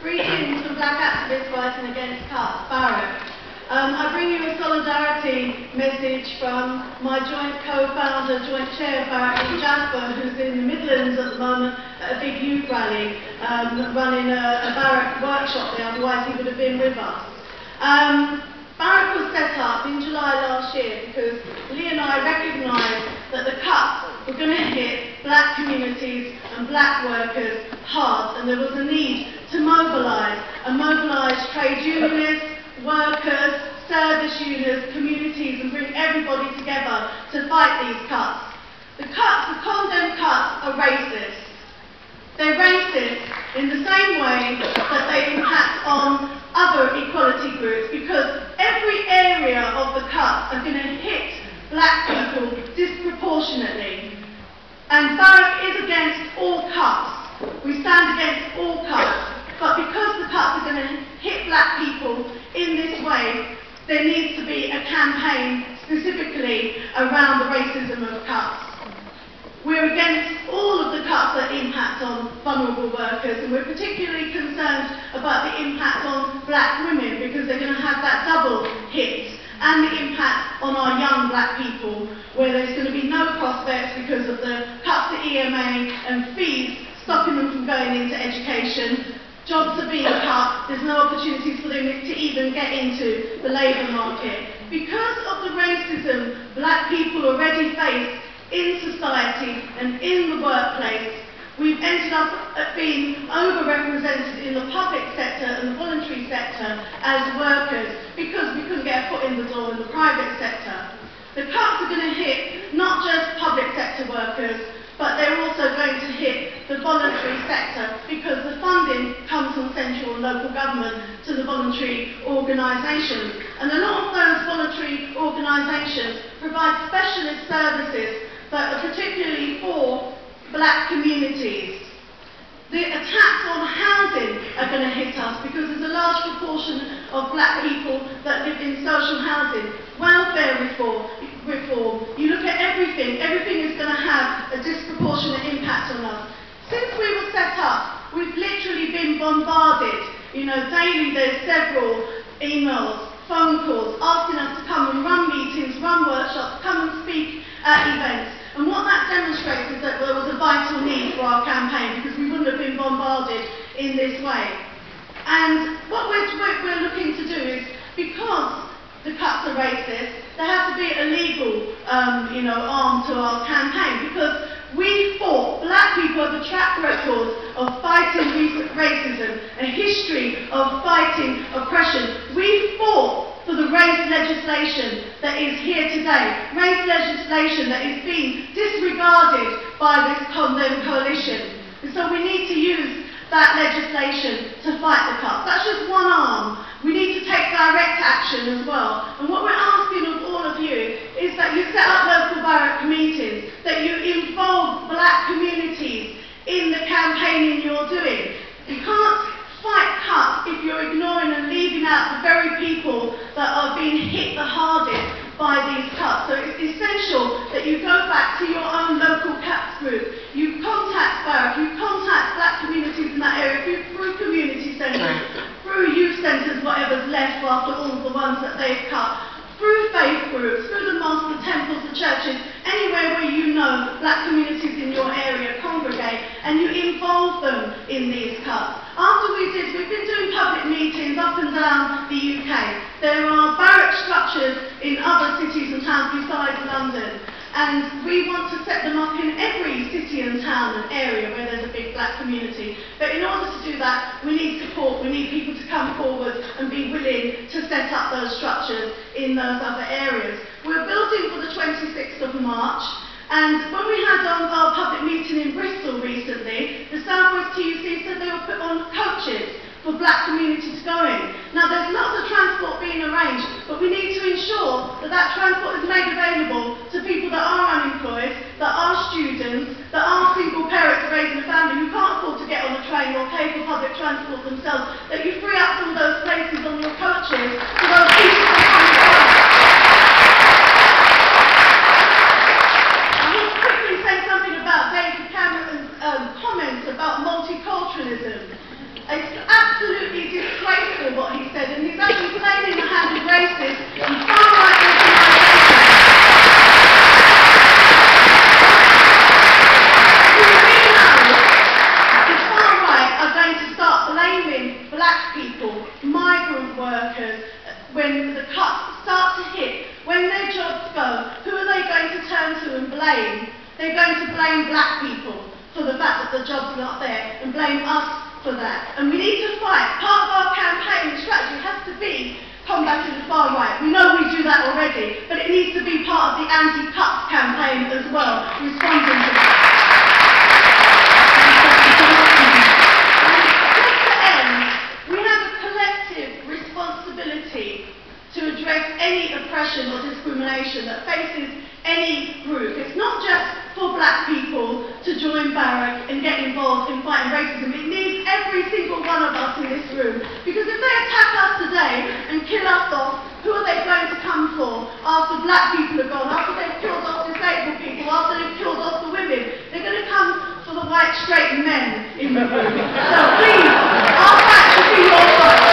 Greetings from black activists fighting against cuts, BARAC. I bring you a solidarity message from my joint co-founder, joint chair of BARAC, Jasper, who's in the Midlands at the moment at a big youth rally, running a BARAC workshop there, otherwise he would have been with us. BARAC was set up in July last year because Lee and I recognised that the cuts were going to hit black communities and black workers hard, and there was a need to mobilise trade unionists, workers, service unions, communities, and bring everybody together to fight these cuts. The condemned cuts are racist. They're racist in the same way that they impact on other equality groups, because every area of the cuts are going to hit black people disproportionately. And BARAC is against all cuts. We stand against all cuts. But because the cuts are going to hit black people in this way, there needs to be a campaign specifically around the racism of cuts. We're against all of the cuts that impact on vulnerable workers, and we're particularly concerned about the impact on black women, because they're going to have that double hit, and the impact on our young black people, where there's going to be no prospects because of the cuts to EMA and fees stopping them from going into education. Jobs are being cut, there's no opportunities for them to even get into the labour market. Because of the racism black people already face in society and in the workplace, we've ended up being overrepresented in the public sector and the voluntary sector as workers, because we couldn't get a foot in the door in the private sector. The cuts are going to hit not just public sector workers, but they're also going to hit the voluntary sector, because the funding comes from central and local government to the voluntary organisations. And a lot of those voluntary organisations provide specialist services that are particularly for black communities. The attacks on housing are going to hit us, because there's a large proportion of black people that live in social housing. Welfare reform, you look at everything is going to have a disproportionate impact on us. Since we were set up, we've literally been bombarded. You know, daily there's several emails, phone calls, asking us to come and run meetings, run workshops, come and speak at events. And what that demonstrates is that there was a vital need for our campaign, because we wouldn't have been bombarded in this way. And what we're looking to do is, because the cuts are racist, there has to be a legal arm to our campaign, because we fought, black people have a track record of fighting racism, a history of fighting oppression. We fought for the race legislation that is here today, race legislation that is being disregarded by this condemned coalition. And so we need to use that legislation to fight the cuts. That's just one arm. We need to take direct action as well. And what we're asking of all of you is that you set up local BARAC meetings, that you involve black communities in the campaigning you're doing. You can't fight cuts if you're ignoring and leaving out the very people that are being hit the hardest by these cuts. So it's essential that you go back to your own local cuts group. You contact BARAC, you contact black communities in that area through community centres, through youth centres, whatever's left after all of the ones that they've cut, through faith groups, through the mosques, the temples, the churches, anywhere where you know black communities in your area congregate, and you involve them in these cuts. We've been doing public meetings up and down the UK. There are BARAC structures in other cities and towns besides London, and we want to set them up in every city and town and area where there's a big black community. But in order to do that, we need support, we need people to come forward and be willing to set up those structures in those other areas. We're building for the 26th of March, and when we had our public meeting in Bristol recently, the South West TUC said they would put on coaches for black communities going. Now there's lots of transport being arranged, but we need to ensure that that transport is made available to people that are unemployed, that are students, that are single parents raising a family who can't afford to get on a train or pay for public transport themselves, that you free up some of those places on your coaches for those people to come to work. I want to quickly say something about David Cameron's comments about multiculturalism. It's absolutely said, and he's actually playing in the hand of racist and far-right organisations. The far-right are going to start blaming black people, migrant workers, when the cuts start to hit, when their jobs go. Who are they going to turn to and blame? They're going to blame black people for the fact that the job's not there, and blame us for that. And we need to fight. Part of our campaign strategy has to be combating the far right. We know we do that already, but it needs to be part of the anti-cuts campaign as well, responding to that. And just to end, we have a collective responsibility to address any oppression or discrimination that faces any group. It's not just for black people to join BARAC and get involved in fighting racism. It needs every single one of us in this room. Because if they attack us today and kill us off, who are they going to come for after black people are gone, after they've killed off disabled people, after they've killed off the women? They're going to come for the white straight men in the room. So please,